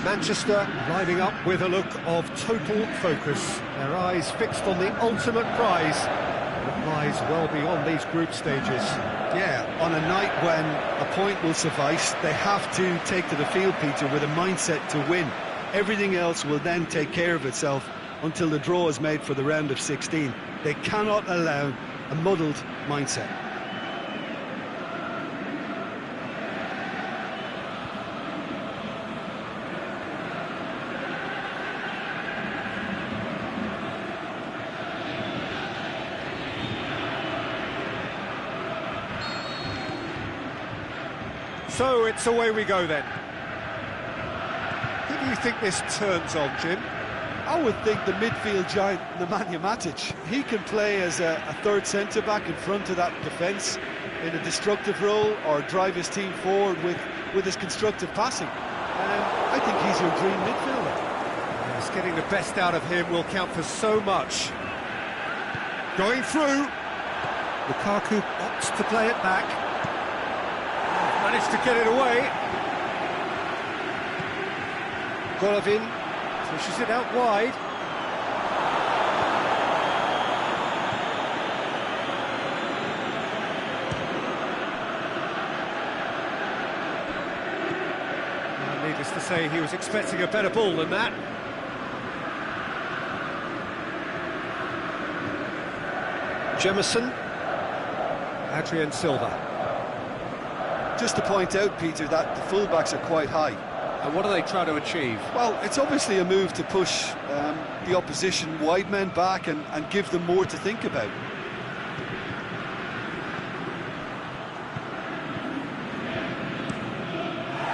Manchester lining up with a look of total focus. Their eyes fixed on the ultimate prize that lies well beyond these group stages. Yeah, on a night when a point will suffice, they have to take to the field, Peter, with a mindset to win. Everything else will then take care of itself until the draw is made for the round of 16. They cannot allow a muddled mindset. So it's away we go then. Who do you think this turns on, Jim? I would think the midfield giant, Nemanja Matic. He can play as a third centre-back in front of that defence in a destructive role, or drive his team forward with his constructive passing. I think he's your dream midfielder. Yes, getting the best out of him will count for so much. Going through. Lukaku opts to play it back. Managed to get it away. Golovin pushes it out wide. Needless to say, he was expecting a better ball than that. Jemison. Adrian Silva. Just to point out, Peter, that the fullbacks are quite high. And what are they trying to achieve? Well, it's obviously a move to push the opposition wide men back and give them more to think about.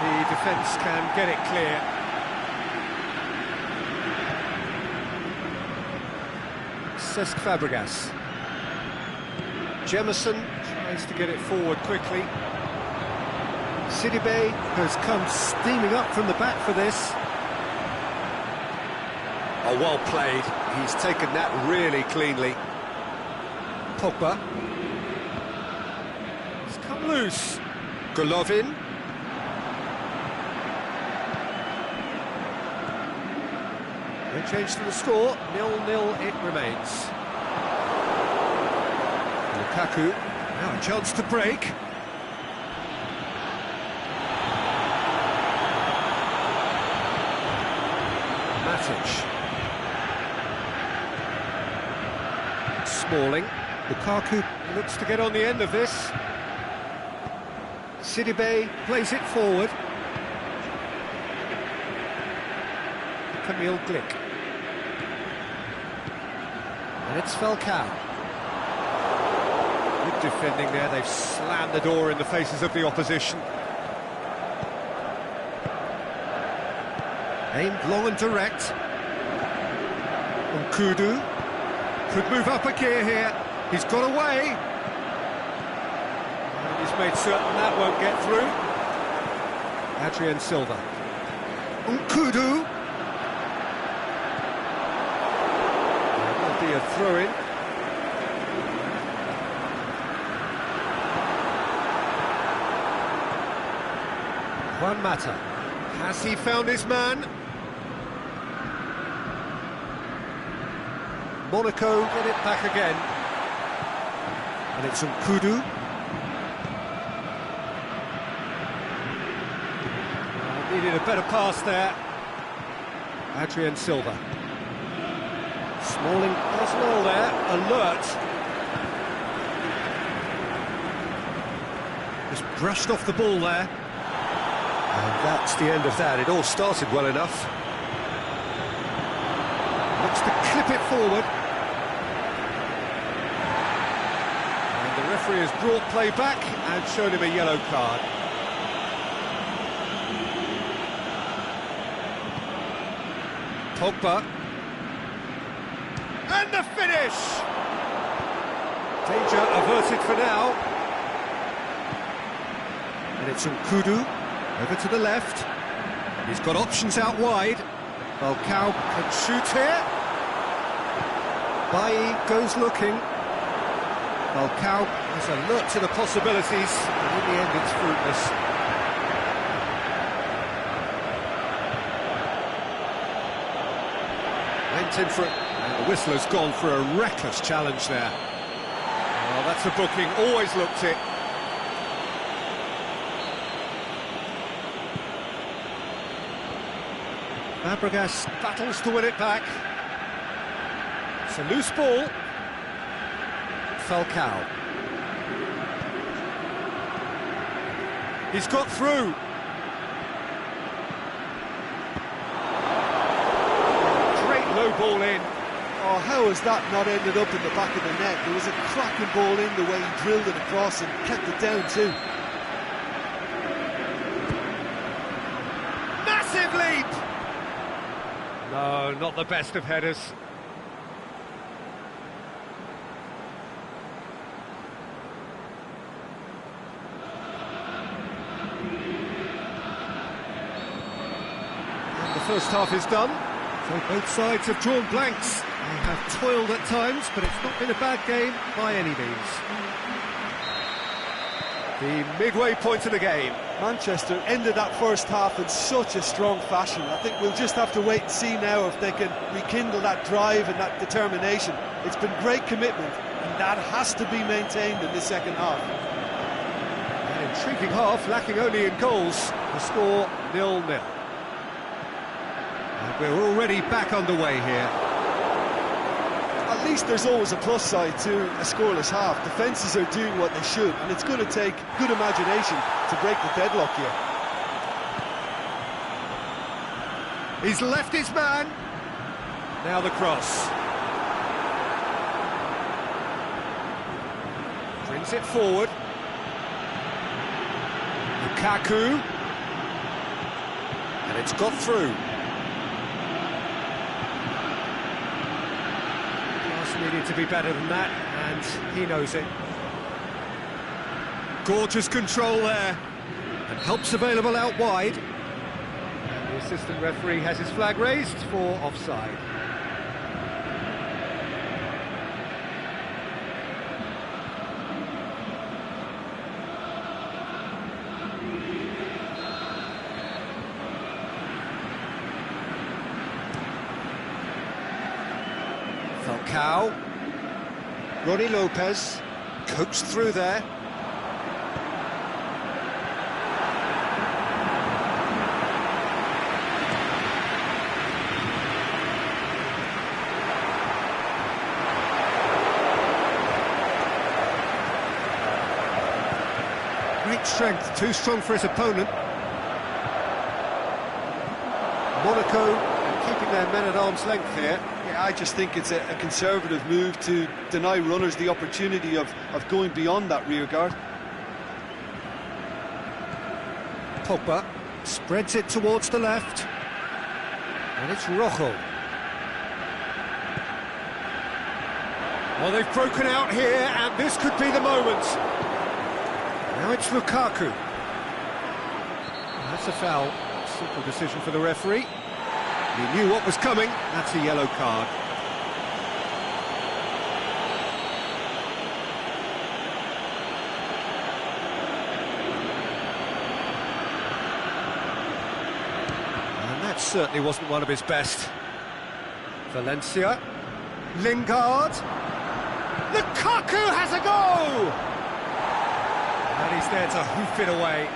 The defence can get it clear. Cesc Fabregas. Jemison tries to get it forward quickly. Sidibe has come steaming up from the back for this. Oh, well played. He's taken that really cleanly. Pogba. It's come loose. Golovin. No change to the score. 0-0 it remains. Lukaku. Now a chance to break. Smalling. Lukaku looks to get on the end of this. Sidibe plays it forward. Camille Glick. And it's Falcao. Good defending there. They've slammed the door in the faces of the opposition. Aimed long and direct. Nkudu could move up a gear here. He's got away. And he's made certain that won't get through. Adrian Silva. Nkudu. That'll be a throw-in. Juan Mata. Has he found his man? Monaco get it back again. And it's Nkudu. Needed a better pass there. Adrian Silva. Smalling does well there. Alert. Just brushed off the ball there. And that's the end of that. It all started well enough. Looks to clip it forward. And the referee has brought play back and shown him a yellow card. Pogba. And the finish! Danger averted for now. And it's Nkudu. Over to the left. He's got options out wide. Falcao can shoot here. Bailly goes looking. Falcao has a look to the possibilities, but in the end it's fruitless. sent in for it. And the whistle has gone for a reckless challenge there. Oh, that's a booking, always looked it. Fabregas battles to win it back. It's a loose ball. Falcao. He's got through. Great low ball in. Oh, how has that not ended up in the back of the net? There was a cracking ball in the way he drilled it across and kept it down too. Massive leap! No, not the best of headers. And the first half is done, so both sides have drawn blanks. They have toiled at times, but it's not been a bad game by any means. The midway point of the game. Manchester ended that first half in such a strong fashion. I think we'll just have to wait and see now if they can rekindle that drive and that determination. It's been great commitment, and that has to be maintained in the second half. An intriguing half, lacking only in goals. The score 0-0. And we're already back underway here. At least there's always a plus side to a scoreless half. Defences are doing what they should, and it's going to take good imagination to break the deadlock here. He's left his man. Now the cross. Brings it forward. Lukaku. And it's got through. Needed to be better than that, and he knows it. Gorgeous control there, and help's available out wide. And the assistant referee has his flag raised for offside. Falcao. Ronnie Lopez coaxed through there. Great strength, too strong for his opponent. Monaco keeping their men at arm's length here. Yeah, I just think it's a conservative move to deny runners the opportunity of going beyond that rear guard. Pogba spreads it towards the left. And it's Rojo. Well, they've broken out here, and this could be the moment. Now it's Lukaku. That's a foul. Simple decision for the referee. He knew what was coming. That's a yellow card. And that certainly wasn't one of his best. Valencia. Lingard. Lukaku has a go! And he's there to hoof it away.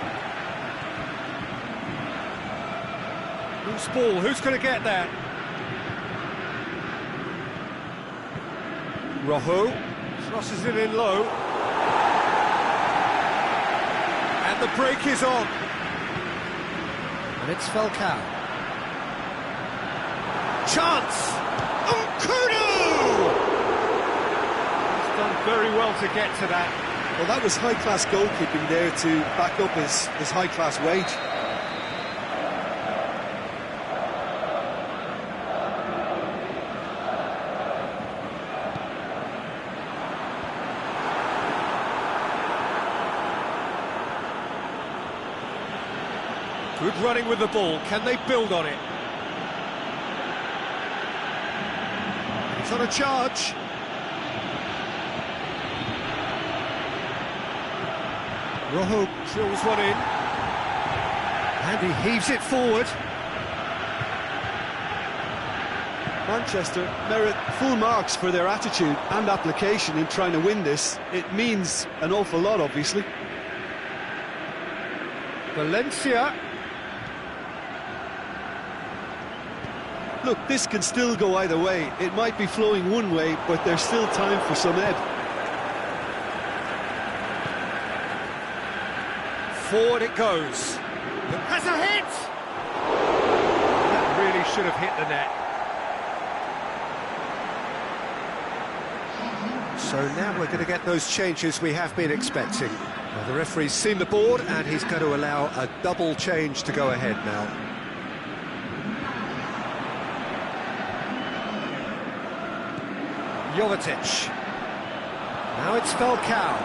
Loose ball, who's going to get there? Rojo crosses it in low. And the break is on. And it's Falcao. Chance! Nkudu! He's done very well to get to that. Well, that was high-class goalkeeping there to back up his high-class wage. Good running with the ball. Can they build on it? He's on a charge. Rojo drills one in. And he heaves it forward. Manchester merit full marks for their attitude and application in trying to win this. It means an awful lot, obviously. Valencia. Look, this can still go either way. It might be flowing one way, but there's still time for some ebb. Forward it goes. Has a hit! That really should have hit the net. So now we're going to get those changes we have been expecting. Well, the referee's seen the board and he's going to allow a double change to go ahead now. Jovetic. Now it's Falcao.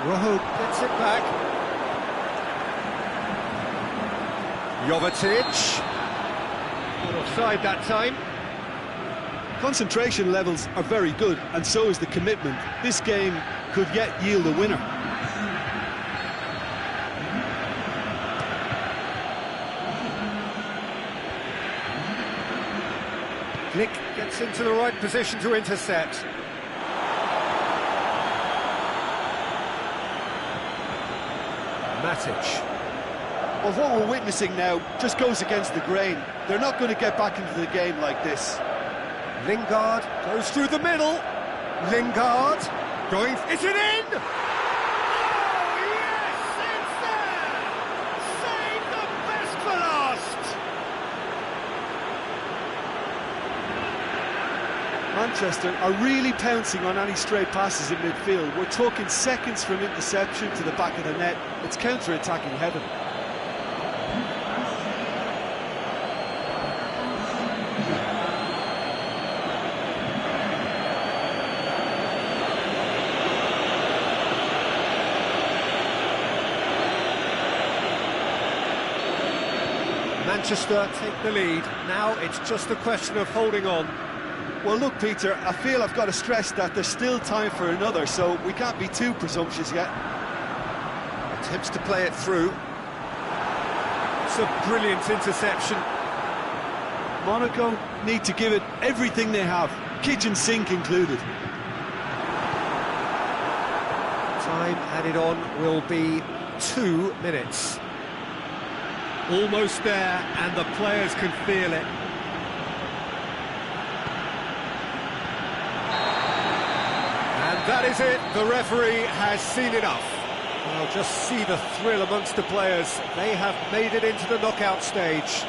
Rojo gets it back. Jovetic. Not offside that time. Concentration levels are very good, and so is the commitment. This game could yet yield a winner. Flick gets into the right position to intercept. Matic. Well, what we're witnessing now just goes against the grain. They're not going to get back into the game like this. Lingard goes through the middle. Lingard going. Is it in? Oh, yes, it's there! Save the best for last! Manchester are really pouncing on any stray passes in midfield. We're talking seconds from interception to the back of the net. It's counter-attacking heaven. Manchester take the lead. Now it's just a question of holding on. Well, look, Peter, I feel I've got to stress that there's still time for another, so we can't be too presumptuous yet. Attempts to play it through. It's a brilliant interception. Monaco need to give it everything they have, kitchen sink included. Time added on will be 2 minutes. Almost there, and the players can feel it. And that is it, the referee has seen enough. Well, just see the thrill amongst the players. They have made it into the knockout stage.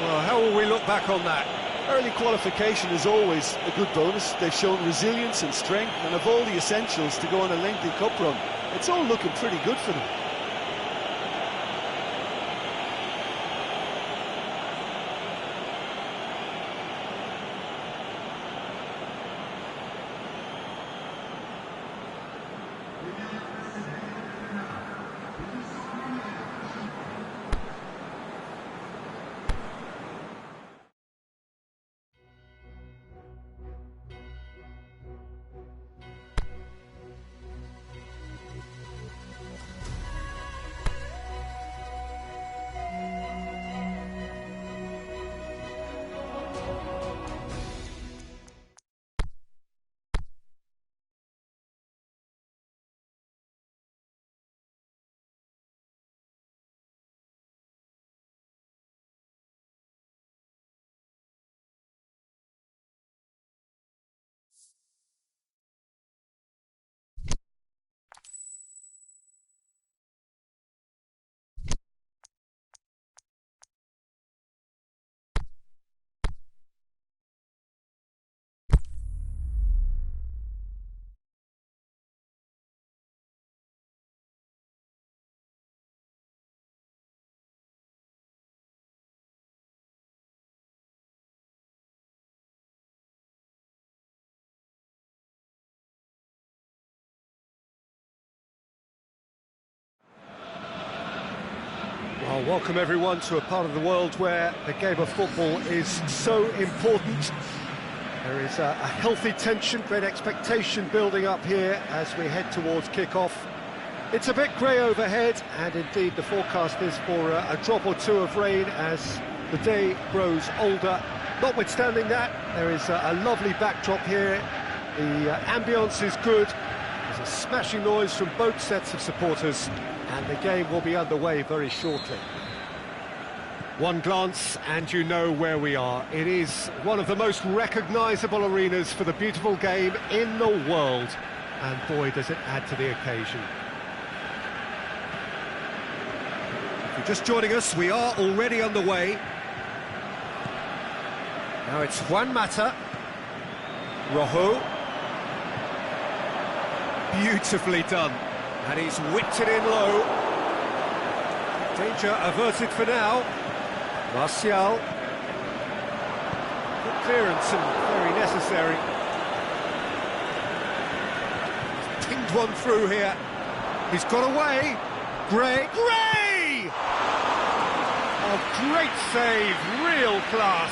Well, how will we look back on that? Early qualification is always a good bonus. They've shown resilience and strength and have all the essentials to go on a lengthy cup run. It's all looking pretty good for them. Well, welcome everyone to a part of the world where the game of football is so important. There is a healthy tension, great expectation building up here as we head towards kick-off. It's a bit grey overhead, and indeed the forecast is for a drop or two of rain as the day grows older. Notwithstanding that, there is a lovely backdrop here. The ambience is good. There's a smashing noise from both sets of supporters, and the game will be underway very shortly. One glance and you know where we are. It is one of the most recognisable arenas for the beautiful game in the world, and boy does it add to the occasion. If you're just joining us, we are already underway. Now it's Juan Mata. Rojo. Beautifully done. And he's whipped it in low. Danger averted for now. Martial. Good clearance and very necessary. He's pinged one through here. He's got away. Gray. Gray! Oh, great save. Real class.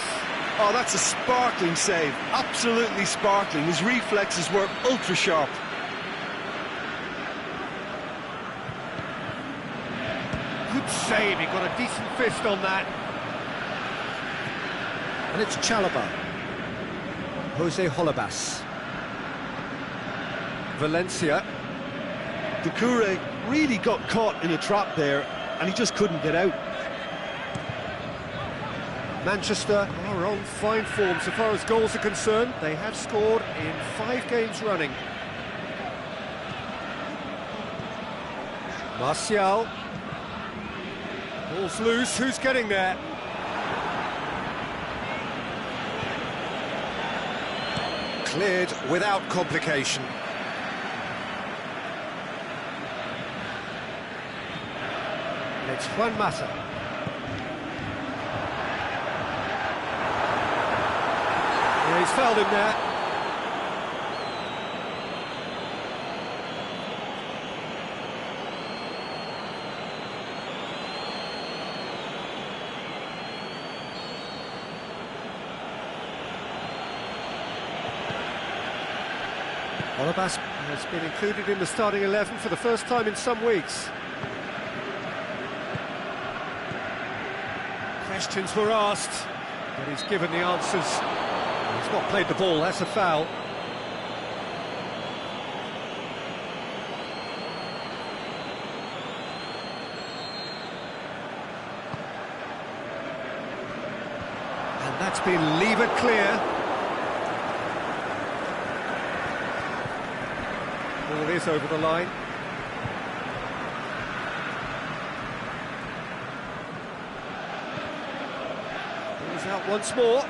Oh, that's a sparkling save. Absolutely sparkling. His reflexes were ultra sharp. Good save. He got a decent fist on that. And it's Chalobah. Jose Holebas. Valencia. Doucouré really got caught in a trap there, and he just couldn't get out. Manchester are on fine form so far as goals are concerned. They have scored in 5 games running. Martial. Ball's loose, who's getting there? Cleared without complication. And it's Juan Mata. Yeah, he's fouled him there. Holebas has been included in the starting 11 for the first time in some weeks. Questions were asked, but he's given the answers. He's not played the ball, that's a foul. And that's been levered clear. Ball is over the line. Ball's out once more.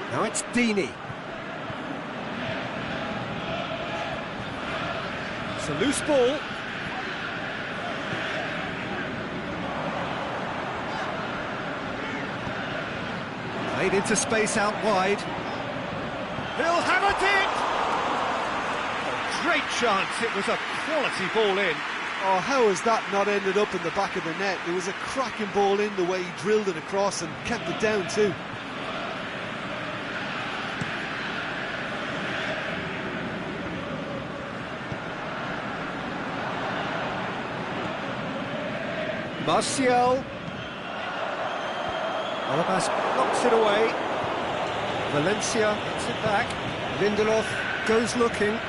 Now it's Deeney. It's a loose ball. Played into space out wide. He'll hammer it! A great chance, it was a quality ball in. Oh, how has that not ended up in the back of the net? It was a cracking ball in, the way he drilled it across and kept it down too. Martial. Holebas knocks it away. Valencia gets it back. Lindelof goes looking.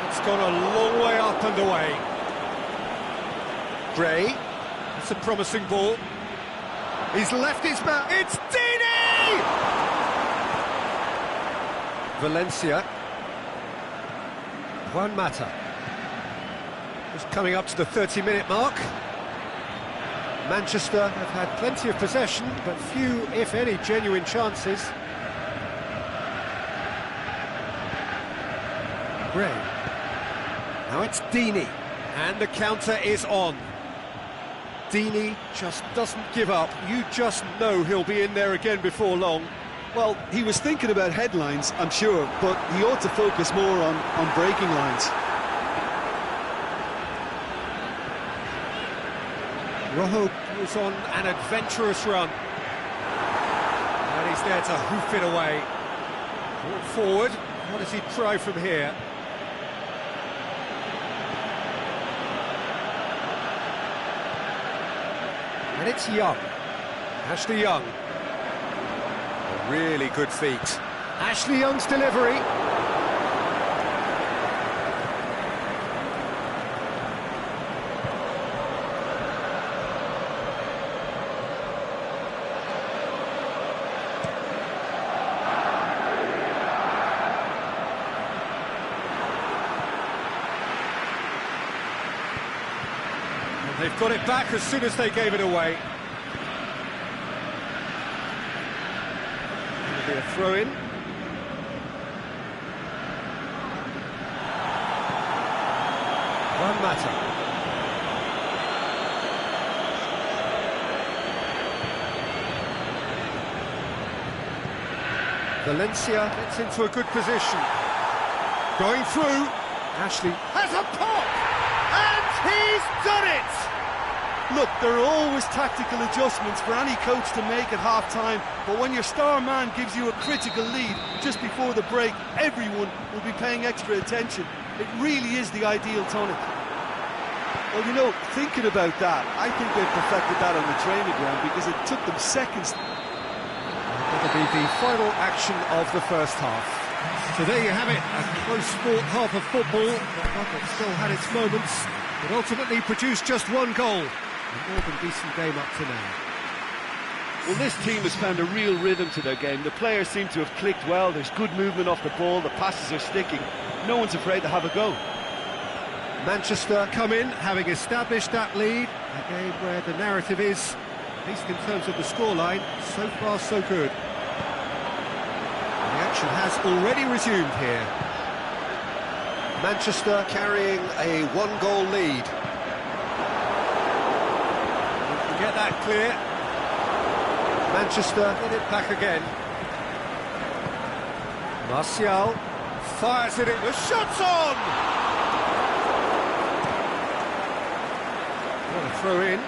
It's gone a long way up and away. Gray. That's a promising ball. He's left his man. It's Deeney! Valencia. Juan Mata. Just coming up to the 30-minute mark. Manchester have had plenty of possession, but few, if any, genuine chances. Gray. Now it's Deeney, and the counter is on. Deeney just doesn't give up. You just know he'll be in there again before long. Well, he was thinking about headlines, I'm sure, but he ought to focus more on breaking lines. Rojo goes on an adventurous run. And he's there to hoof it away. Ball forward. What does he try from here? And it's Young. Ashley Young. A really good feat. Ashley Young's delivery. They've got it back as soon as they gave it away. It'll be a throw-in. One matter. Valencia gets into a good position. Going through. Ashley has a pop! And he's done it! Look, there are always tactical adjustments for any coach to make at half-time, but when your star man gives you a critical lead just before the break, everyone will be paying extra attention. It really is the ideal tonic. Well, you know, thinking about that, I think they perfected that on the training ground because it took them seconds. That'll be the final action of the first half. So there you have it, a close-fought half of football, but one that still had its moments, but ultimately produced just one goal. A more than decent game up to now. Well, this team has found a real rhythm to their game. The players seem to have clicked well. There's good movement off the ball. The passes are sticking. No one's afraid to have a go. Manchester come in, having established that lead. A game where the narrative is, at least in terms of the scoreline, so far so good. And the action has already resumed here. Manchester carrying a one-goal lead. Get that clear. Manchester get it back again. Martial fires it in. The shot's on! What a throw in.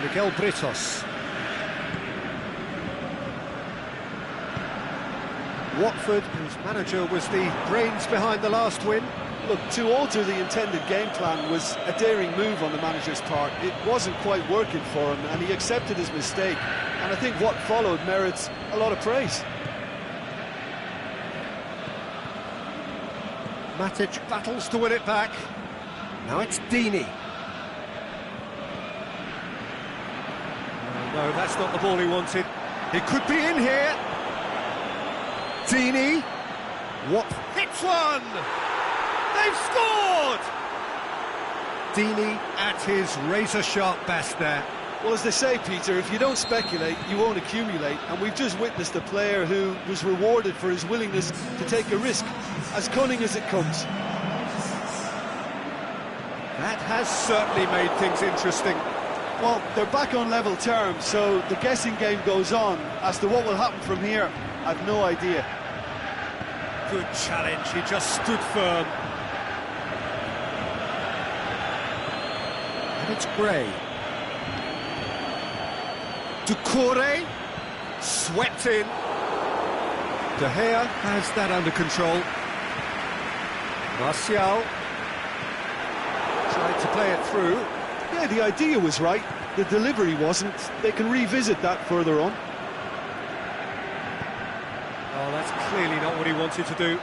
Miguel Britos. Watford, whose manager was the brains behind the last win. Look, to alter the intended game plan was a daring move on the manager's part. It wasn't quite working for him, and he accepted his mistake. And I think what followed merits a lot of praise. Matic battles to win it back. Now it's Deeney. Oh, no, that's not the ball he wanted. It could be in here. Deeney, what hits one! They've scored! Deeney at his razor-sharp best there. Well, as they say, Peter, if you don't speculate, you won't accumulate. And we've just witnessed a player who was rewarded for his willingness to take a risk, as cunning as it comes. That has certainly made things interesting. Well, they're back on level terms, so the guessing game goes on. As to what will happen from here, I've no idea. Good challenge, he just stood firm. And it's Gray. Doucouré, swept in. De Gea has that under control. Martial tried to play it through. Yeah, the idea was right, the delivery wasn't. They can revisit that further on. Oh, that's clearly not what he wanted to do.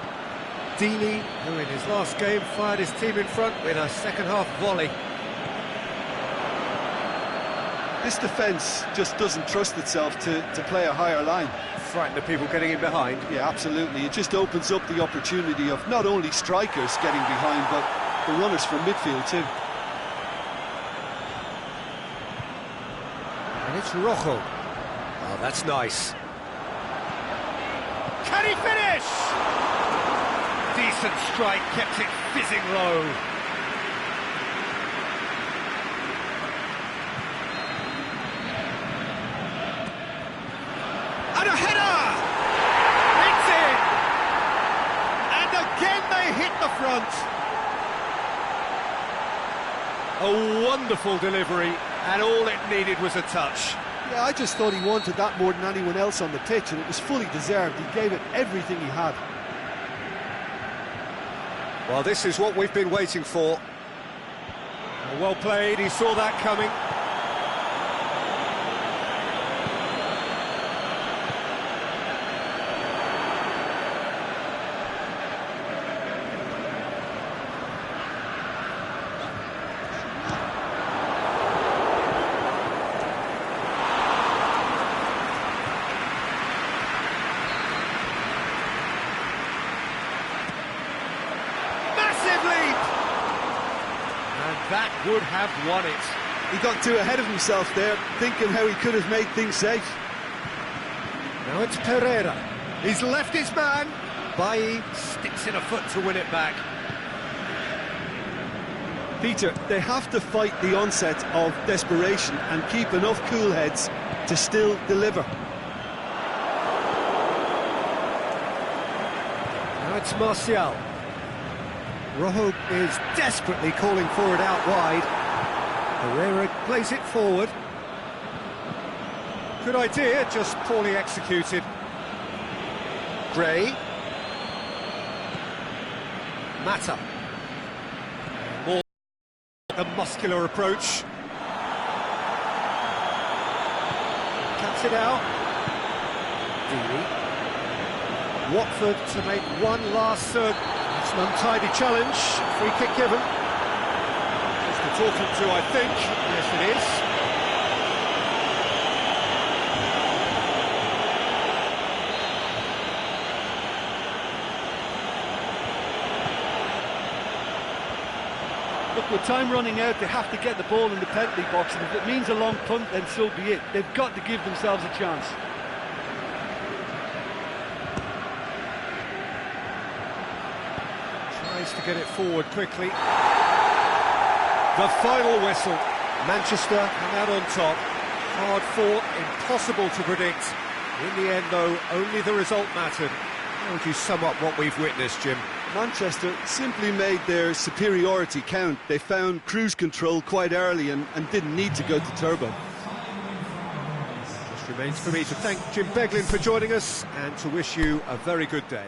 Deeney, who in his last game fired his team in front with a second-half volley. This defence just doesn't trust itself to play a higher line. Frightened of people getting in behind. Yeah, absolutely. It just opens up the opportunity of not only strikers getting behind, but the runners from midfield too. And it's Rojo. Oh, that's nice. Can he finish? Decent strike, kept it fizzing low. And a header! It's in! And again they hit the front. A wonderful delivery, and all it needed was a touch. Yeah, I just thought he wanted that more than anyone else on the pitch, and it was fully deserved. He gave it everything he had. Well, this is what we've been waiting for. Well played, he saw that coming. That would have won it. He got too ahead of himself there, thinking how he could have made things safe. Now it's Pereira. He's left his man. Bailly sticks in a foot to win it back. Peter, they have to fight the onset of desperation and keep enough cool heads to still deliver. Now it's Martial. Rojo is desperately calling for it out wide. Herrera plays it forward. Good idea, just poorly executed. Gray. Mata. More a muscular approach. Cuts it out. Dini. Watford to make one last surge. It's an untidy challenge. Free kick given. Just the talking to, I think. Yes, it is. Look, with time running out, they have to get the ball in the penalty box, and if it means a long punt, then so be it. They've got to give themselves a chance. To get it forward quickly. The final whistle. Manchester come out on top. Hard fought, impossible to predict. In the end, though, only the result mattered. How would you sum up what we've witnessed, Jim? Manchester simply made their superiority count. They found cruise control quite early and didn't need to go to turbo. Just remains for me to thank Jim Beglin for joining us and to wish you a very good day.